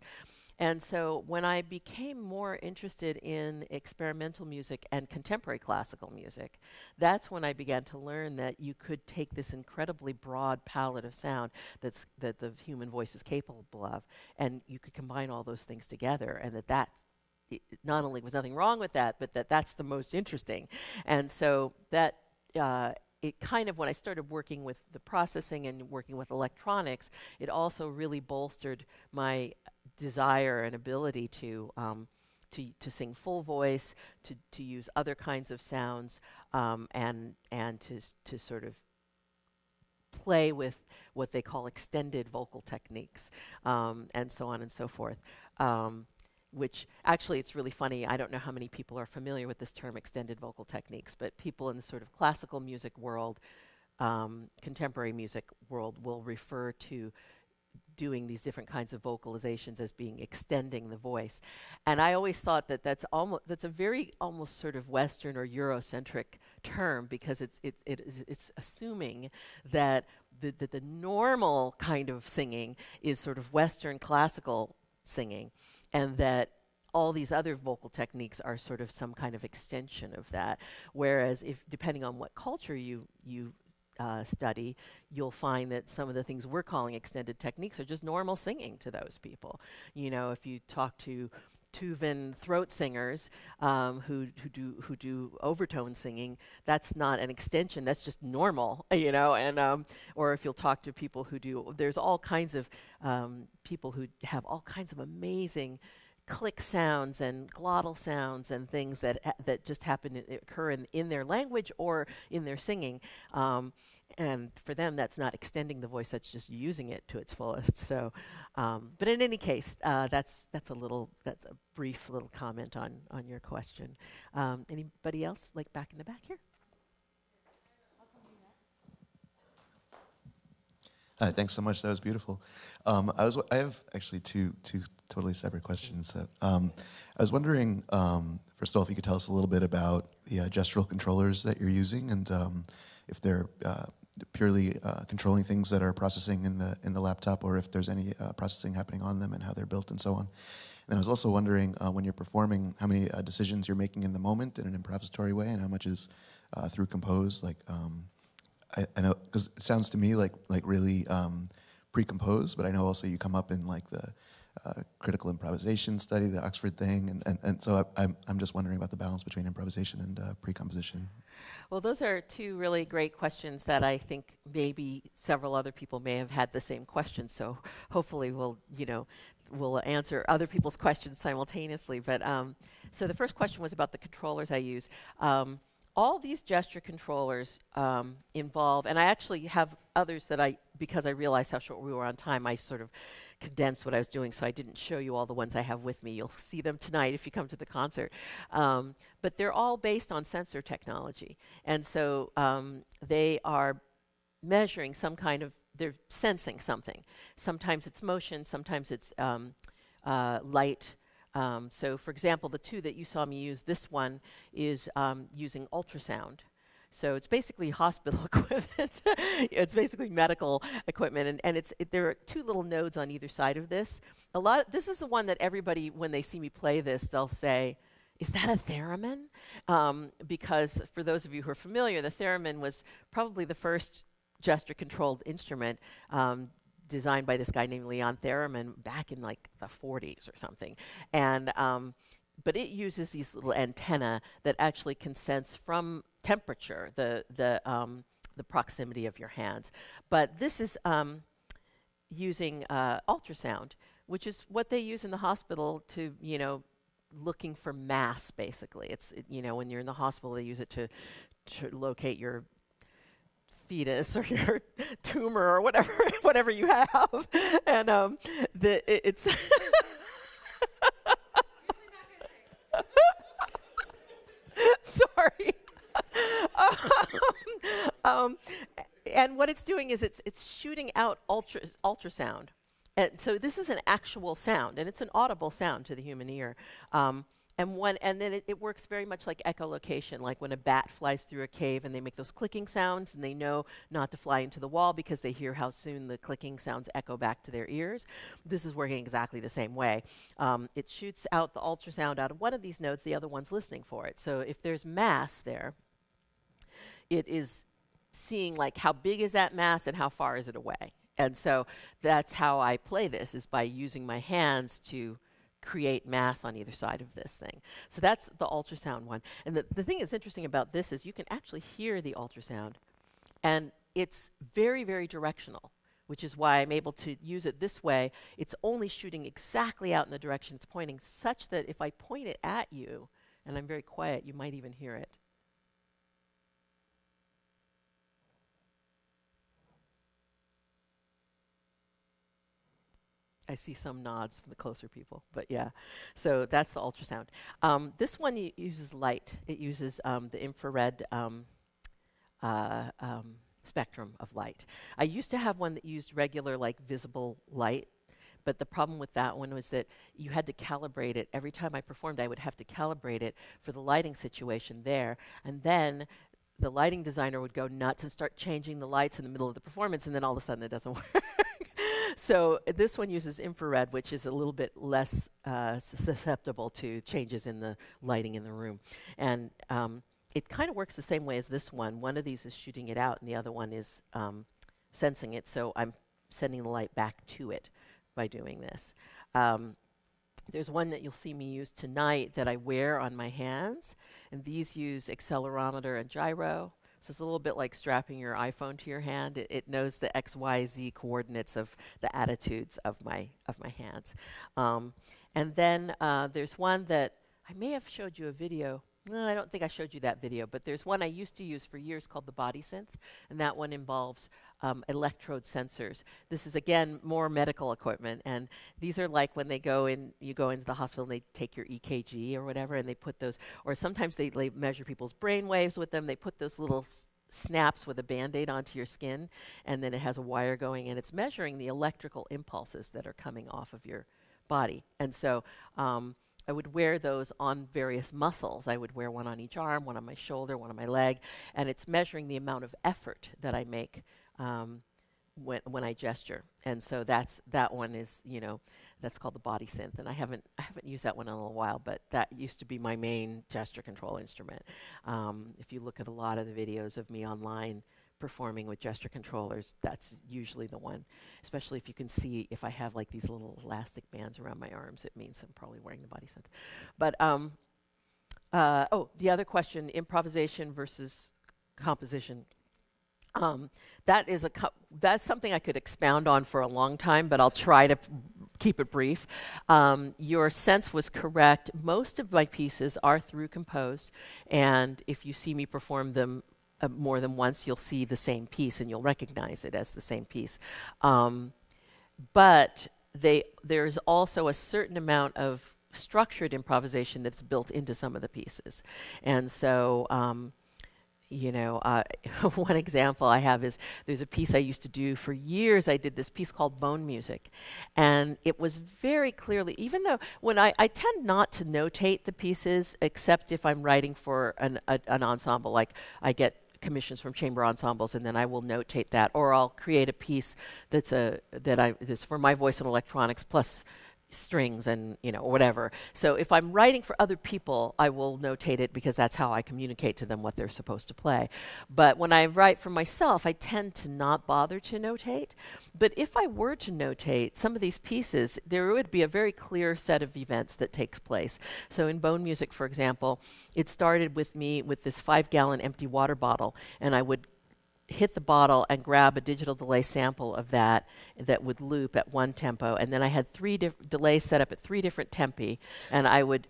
And so when I became more interested in experimental music and contemporary classical music, that's when I began to learn that you could take this incredibly broad palette of sound that the human voice is capable of, and you could combine all those things together, and that not only was nothing wrong with that, but that's the most interesting. And so that it kind of, when I started working with the processing and working with electronics, it also really bolstered my desire and ability to sing full voice, to use other kinds of sounds, and to sort of play with what they call extended vocal techniques, and so on and so forth. Which actually, it's really funny. I don't know how many people are familiar with this term, extended vocal techniques, but people in the sort of classical music world, contemporary music world, will refer to doing these different kinds of vocalizations as being extending the voice. And I always thought that that's a very almost sort of Western or Eurocentric term, because it's assuming that the normal kind of singing is sort of Western classical singing, and that all these other vocal techniques are sort of some kind of extension of that. Whereas if, depending on what culture you study, you'll find that some of the things we're calling extended techniques are just normal singing to those people. If you talk to Tuvan throat singers who do overtone singing, that's not an extension, that's just normal, and or if you'll talk to people who do, there's all kinds of people who have all kinds of amazing click sounds and glottal sounds and things that just occur in their language or in their singing, and for them that's not extending the voice, that's just using it to its fullest. So but in any case, that's a brief little comment on your question. Anybody else, like back in the back here? Hi, thanks so much. That was beautiful. I have actually two totally separate questions. I was wondering, first of all, if you could tell us a little bit about the gestural controllers that you're using, and if they're purely controlling things that are processing in the laptop, or if there's any processing happening on them and how they're built and so on. And I was also wondering, when you're performing, how many decisions you're making in the moment in an improvisatory way, and how much is through compose, I know, because it sounds to me like really pre-composed, but I know also you come up in like the critical improvisation study, the Oxford thing, and so I'm just wondering about the balance between improvisation and pre-composition. Well, those are two really great questions that I think maybe several other people may have had the same question, so hopefully we'll answer other people's questions simultaneously. But so the first question was about the controllers I use. All these gesture controllers involve, and I actually have others that because I realized how short we were on time, I sort of condensed what I was doing, so I didn't show you all the ones I have with me. You'll see them tonight if you come to the concert. But they're all based on sensor technology. And so they are measuring they're sensing something. Sometimes it's motion, sometimes it's light. So, for example, the two that you saw me use, this one is using ultrasound. So it's basically hospital equipment. It's basically medical equipment, and there are two little nodes on either side of this. This is the one that everybody, when they see me play this, they'll say, "Is that a theremin?" Because for those of you who are familiar, the theremin was probably the first gesture-controlled instrument designed by this guy named Leon Theremin back in like the 40s or something. And but it uses these little antennae that actually can sense from temperature the proximity of your hands. But this is using ultrasound, which is what they use in the hospital to, looking for mass, basically. When you're in the hospital, they use it to locate your fetus or your tumor or whatever you have, and it's. Sorry. And what it's doing is it's shooting out ultrasound. And so this is an actual sound, and it's an audible sound to the human ear. And then it works very much like echolocation, like when a bat flies through a cave and they make those clicking sounds, and they know not to fly into the wall because they hear how soon the clicking sounds echo back to their ears. This is working exactly the same way. It shoots out the ultrasound out of one of these nodes, the other one's listening for it. So if there's mass there, it is seeing like how big is that mass and how far is it away. And so that's how I play this, is by using my hands to create mass on either side of this thing. So that's the ultrasound one. And the thing that's interesting about this is you can actually hear the ultrasound, and it's very, very directional, which is why I'm able to use it this way. It's only shooting exactly out in the direction it's pointing, such that if I point it at you, and I'm very quiet, you might even hear it. I see some nods from the closer people, but yeah. So that's the ultrasound. This one uses light. It uses the infrared spectrum of light. I used to have one that used regular, like, visible light, but the problem with that one was that you had to calibrate it. Every time I performed, I would have to calibrate it for the lighting situation there, and then the lighting designer would go nuts and start changing the lights in the middle of the performance, and then all of a sudden it doesn't work. So this one uses infrared, which is a little bit less susceptible to changes in the lighting in the room. And it kind of works the same way as this one. One of these is shooting it out, and the other one is sensing it. So I'm sending the light back to it by doing this. There's one that you'll see me use tonight that I wear on my hands, and these use accelerometer and gyro. So it's a little bit like strapping your iPhone to your hand. It knows the X, Y, Z coordinates of the attitudes of my hands. And then there's one that I may have showed you a video. No, I don't think I showed you that video, but there's one I used to use for years called the Body Synth, and that one involves electrode sensors. This is, again, more medical equipment, and these are like when they go in, you go into the hospital and they take your EKG or whatever, and they put those, or sometimes they measure people's brain waves with them. They put those little snaps with a Band-Aid onto your skin, and then it has a wire going, and it's measuring the electrical impulses that are coming off of your body. And so I would wear those on various muscles. I would wear one on each arm, one on my shoulder, one on my leg, and it's measuring the amount of effort that I make when I gesture. And so that one is, that's called the Body Synth, and I haven't used that one in a little while, but that used to be my main gesture control instrument. If you look at a lot of the videos of me online performing with gesture controllers, that's usually the one. Especially if you can see if I have like these little elastic bands around my arms, it means I'm probably wearing the Body Synth. But the other question, improvisation versus composition. That's something I could expound on for a long time, but I'll try to keep it brief. Your sense was correct. Most of my pieces are through composed, and if you see me perform them more than once, you'll see the same piece and you'll recognize it as the same piece. But there's also a certain amount of structured improvisation that's built into some of the pieces. And so, one example I have is there's a piece I used to do for years. I did this piece called Bone Music. And it was very clearly, even though when I tend not to notate the pieces, except if I'm writing for an ensemble, like I get commissions from chamber ensembles, and then I will notate that, or I'll create a piece that's for my voice and electronics plus strings and whatever. So if I'm writing for other people, I will notate it because that's how I communicate to them what they're supposed to play. But when I write for myself, I tend to not bother to notate. But if I were to notate some of these pieces, there would be a very clear set of events that takes place. So in Bone Music, for example, it started with me with this 5-gallon empty water bottle, and I would hit the bottle and grab a digital delay sample of that would loop at one tempo, and then I had 3 delays set up at 3 different tempi, and I would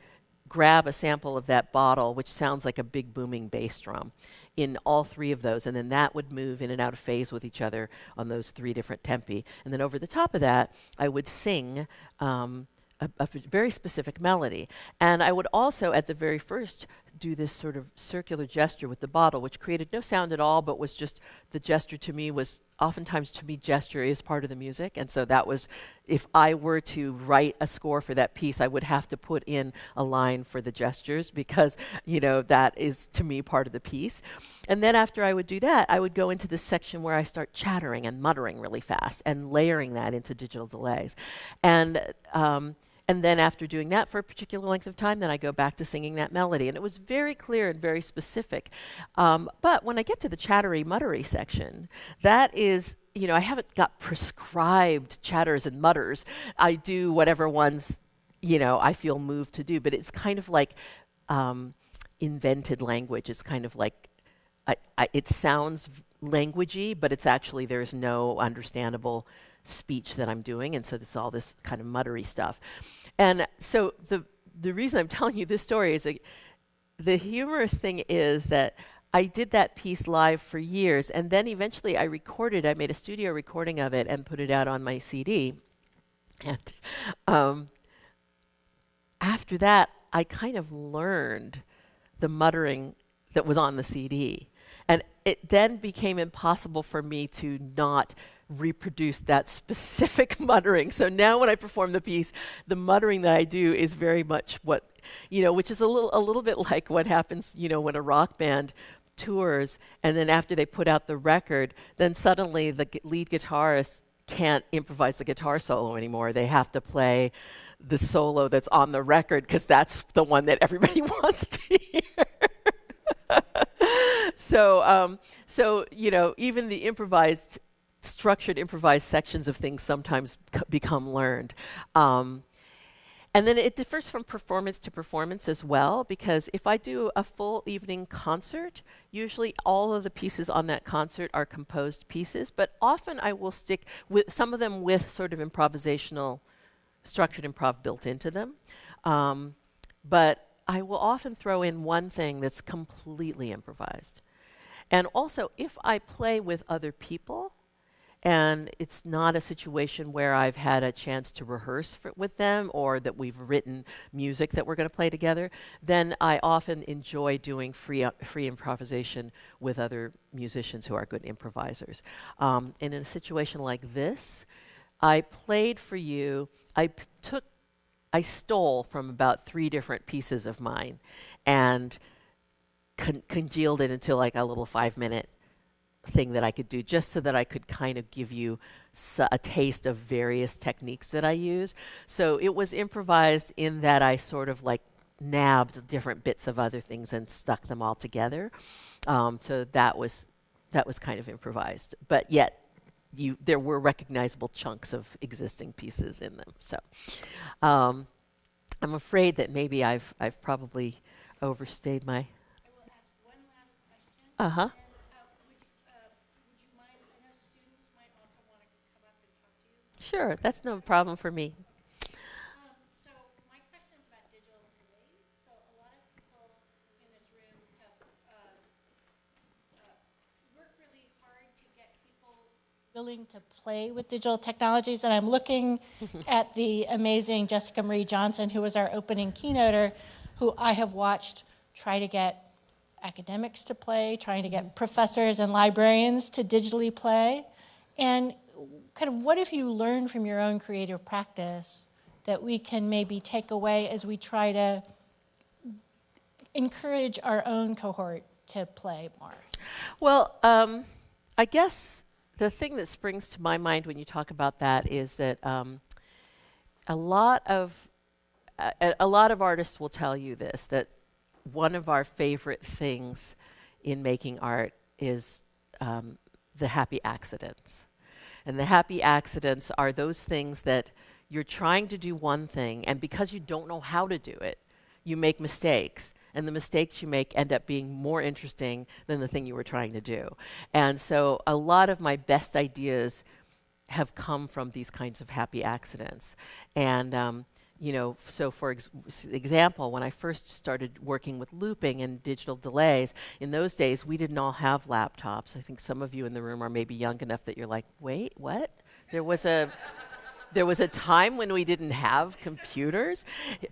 grab a sample of that bottle, which sounds like a big booming bass drum, in all three of those, and then that would move in and out of phase with each other on those three different tempi. And then over the top of that, I would sing a very specific melody. And I would also, at the very first, do this sort of circular gesture with the bottle, which created no sound at all, but was just, the gesture to me was, oftentimes to me, gesture is part of the music. And so that was, if I were to write a score for that piece, I would have to put in a line for the gestures because, you know, that is, to me, part of the piece. And then after I would do that, I would go into this section where I start chattering and muttering really fast and layering that into digital delays. And then after doing that for a particular length of time, then I go back to singing that melody. And it was very clear and very specific. But when I get to the chattery, muttery section, that is, you know, I haven't got prescribed chatters and mutters. I do whatever ones, you know, I feel moved to do. But it's kind of like invented language. It's kind of like, it sounds languagey, but it's actually, there's no understandable speech that I'm doing, and so this all this kind of muttery stuff. And so the reason I'm telling you this story is the humorous thing is that I did that piece live for years, and then eventually I made a studio recording of it and put it out on my CD. And after that, I kind of learned the muttering that was on the CD. And it then became impossible for me to not reproduce that specific muttering. So now when I perform the piece, the muttering that I do is very much what, you know, which is a little bit like what happens, you know, when a rock band tours and then after they put out the record, then suddenly the lead guitarist can't improvise the guitar solo anymore. They have to play the solo that's on the record because that's the one that everybody wants to hear. So you know, even the structured improvised sections of things sometimes become learned. And then it differs from performance to performance as well, because if I do a full evening concert, usually all of the pieces on that concert are composed pieces, but often I will stick with some of them with sort of improvisational, structured improv built into them. But I will often throw in one thing that's completely improvised. And also, if I play with other people, and it's not a situation where I've had a chance to rehearse with them or that we've written music that we're going to play together, then I often enjoy doing free improvisation with other musicians who are good improvisers. And in a situation like this, I played for you, I stole from about 3 different pieces of mine and congealed it into like a little 5-minute thing that I could do just so that I could kind of give you a taste of various techniques that I use. So it was improvised in that I sort of like nabbed different bits of other things and stuck them all together. So that was kind of improvised, but yet there were recognizable chunks of existing pieces in them. So I'm afraid that maybe I've probably overstayed my. I will ask one last question. Uh-huh. Sure, that's no problem for me. So my question is about digital delays. So a lot of people in this room have worked really hard to get people willing to play with digital technologies. And I'm looking at the amazing Jessica Marie Johnson, who was our opening keynoter, who I have watched try to get academics to play, trying to get professors and librarians to digitally play. And kind of what have you learned from your own creative practice that we can maybe take away as we try to encourage our own cohort to play more? Well, I guess the thing that springs to my mind when you talk about that is that a lot of artists will tell you this, that one of our favorite things in making art is the happy accidents. And the happy accidents are those things that you're trying to do one thing, and because you don't know how to do it, you make mistakes. And the mistakes you make end up being more interesting than the thing you were trying to do. And so a lot of my best ideas have come from these kinds of happy accidents. And so for example, when I first started working with looping and digital delays, in those days, we didn't all have laptops. I think some of you in the room are maybe young enough that you're like, wait, what? There was a time when we didn't have computers.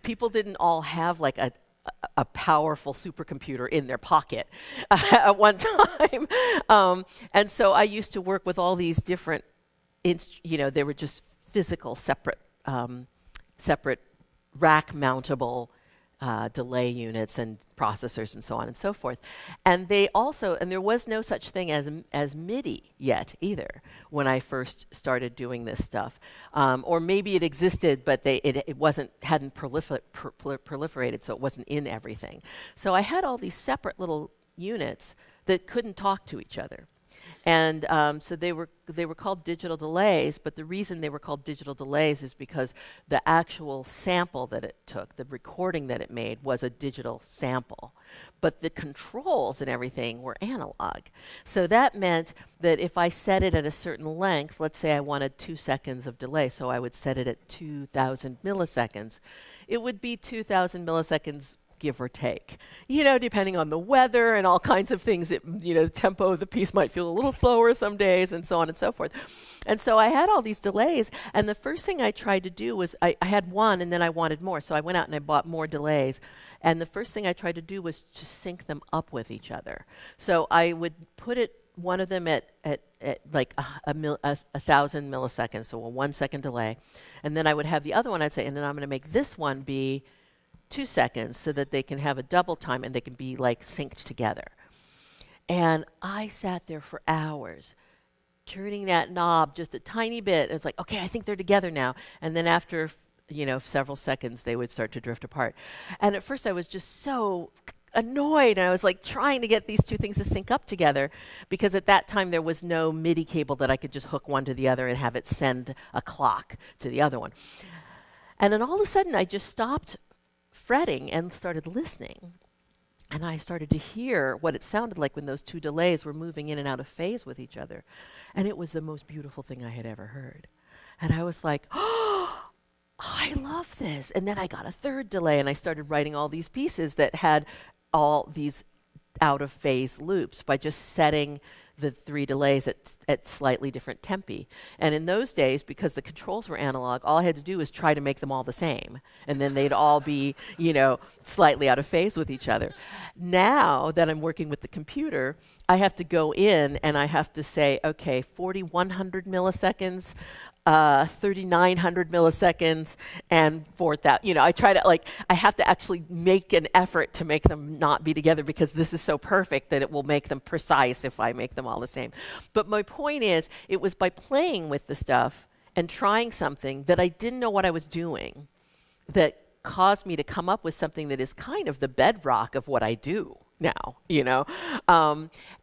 People didn't all have like a powerful supercomputer in their pocket at one time. And so I used to work with all these different, they were just physical, separate rack mountable delay units and processors and so on and so forth. And there was no such thing as MIDI yet either when I first started doing this stuff. Or maybe it existed, but hadn't proliferated, so it wasn't in everything. So I had all these separate little units that couldn't talk to each other. And so they were called digital delays, but the reason they were called digital delays is because the actual sample that it took, the recording that it made, was a digital sample. But the controls and everything were analog. So that meant that if I set it at a certain length, let's say I wanted 2 seconds of delay, so I would set it at 2,000 milliseconds, it would be 2,000 milliseconds give or take, depending on the weather and all kinds of things. The tempo of the piece might feel a little slower some days and so on and so forth. And so I had all these delays, and the first thing I tried to do was I had one and then I wanted more. So I went out and I bought more delays. And the first thing I tried to do was to sync them up with each other. So I would put one of them at like 1,000 milliseconds, so a 1 second delay. And then I would have the other one, I'd say, and then I'm going to make this one be 2 seconds so that they can have a double time and they can be like synced together. And I sat there for hours turning that knob just a tiny bit. And it's like, okay, I think they're together now. And then after, several seconds, they would start to drift apart. And at first I was just so annoyed, and I was like trying to get these two things to sync up together, because at that time there was no MIDI cable that I could just hook one to the other and have it send a clock to the other one. And then all of a sudden I just stopped fretting and started listening. And I started to hear what it sounded like when those two delays were moving in and out of phase with each other. And it was the most beautiful thing I had ever heard. And I was like, oh, I love this. And then I got a third delay, and I started writing all these pieces that had all these out of phase loops by just setting the 3 delays at slightly different tempi. And in those days, because the controls were analog, all I had to do was try to make them all the same. And then they'd all be, slightly out of phase with each other. Now that I'm working with the computer, I have to go in and I have to say, okay, 4,100 milliseconds, 3,900 milliseconds, and 4,000. I have to actually make an effort to make them not be together, because this is so perfect that it will make them precise if I make them all the same. But my point is, it was by playing with the stuff and trying something that I didn't know what I was doing that caused me to come up with something that is kind of the bedrock of what I do now,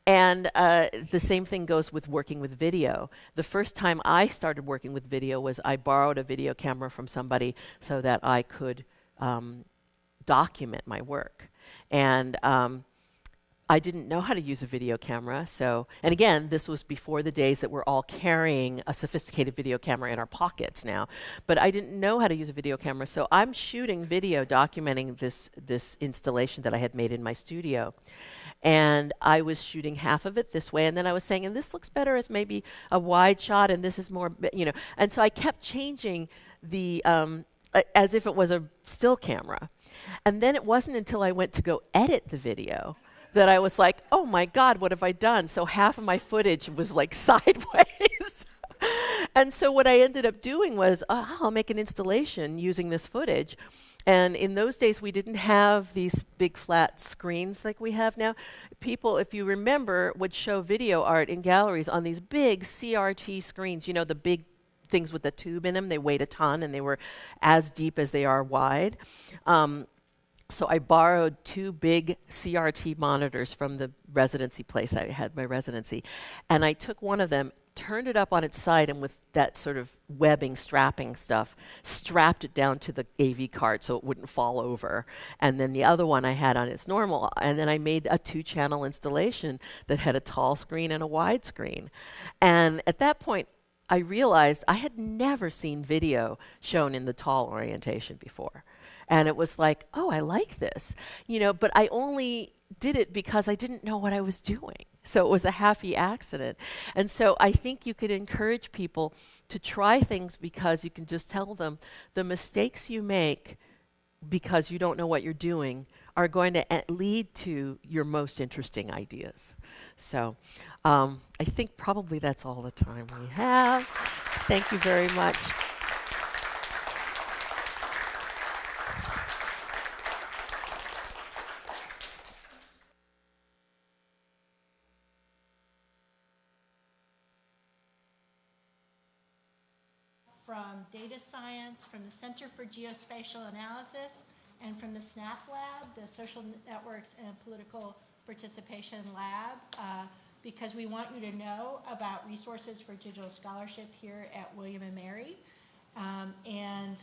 and the same thing goes with working with video. The first time I started working with video was I borrowed a video camera from somebody so that I could document my work. And I didn't know how to use a video camera. And again, this was before the days that we're all carrying a sophisticated video camera in our pockets now. But I didn't know how to use a video camera. So I'm shooting video documenting this installation that I had made in my studio. And I was shooting half of it this way, and then I was saying, and this looks better as maybe a wide shot, and this is more, And so I kept changing the, as if it was a still camera. And then it wasn't until I went to go edit the video that I was like, oh my God, what have I done? So half of my footage was like sideways. And so what I ended up doing was, I'll make an installation using this footage. And in those days, we didn't have these big flat screens like we have now. People, if you remember, would show video art in galleries on these big CRT screens, the big things with the tube in them. They weighed a ton, and they were as deep as they are wide. So I borrowed 2 big CRT monitors from the residency place I had my residency. And I took one of them, turned it up on its side, and with that sort of webbing, strapping stuff, strapped it down to the AV cart so it wouldn't fall over. And then the other one I had on its normal. And then I made a 2-channel installation that had a tall screen and a wide screen. And at that point, I realized I had never seen video shown in the tall orientation before. And it was like, oh, I like this, but I only did it because I didn't know what I was doing. So it was a happy accident. And so I think you could encourage people to try things because you can just tell them the mistakes you make because you don't know what you're doing are going to lead to your most interesting ideas. So I think probably that's all the time we have. Thank you very much. From data science, from the Center for Geospatial Analysis, and from the SNAP Lab, the Social Networks and Political Participation Lab, because we want you to know about resources for digital scholarship here at William & Mary. And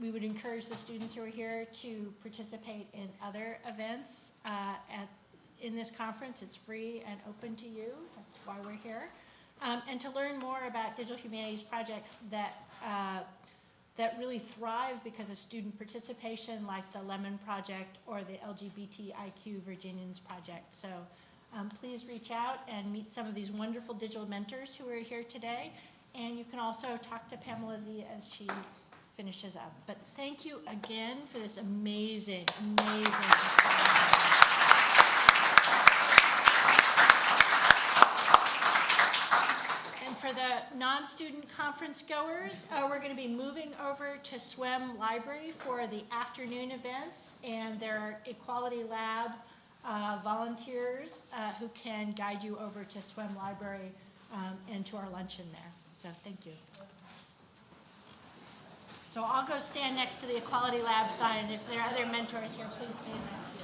we would encourage the students who are here to participate in other events in this conference. It's free and open to you. That's why we're here. And to learn more about digital humanities projects that really thrive because of student participation, like the Lemon Project or the LGBTIQ Virginians Project. So please reach out and meet some of these wonderful digital mentors who are here today. And you can also talk to Pamela Zee as she finishes up. But thank you again for this amazing, amazing For the non-student conference goers, we're going to be moving over to SWEM Library for the afternoon events, and there are Equality Lab volunteers who can guide you over to SWEM Library and to our luncheon there. So thank you. So I'll go stand next to the Equality Lab sign, and if there are other mentors here, please stand next to you.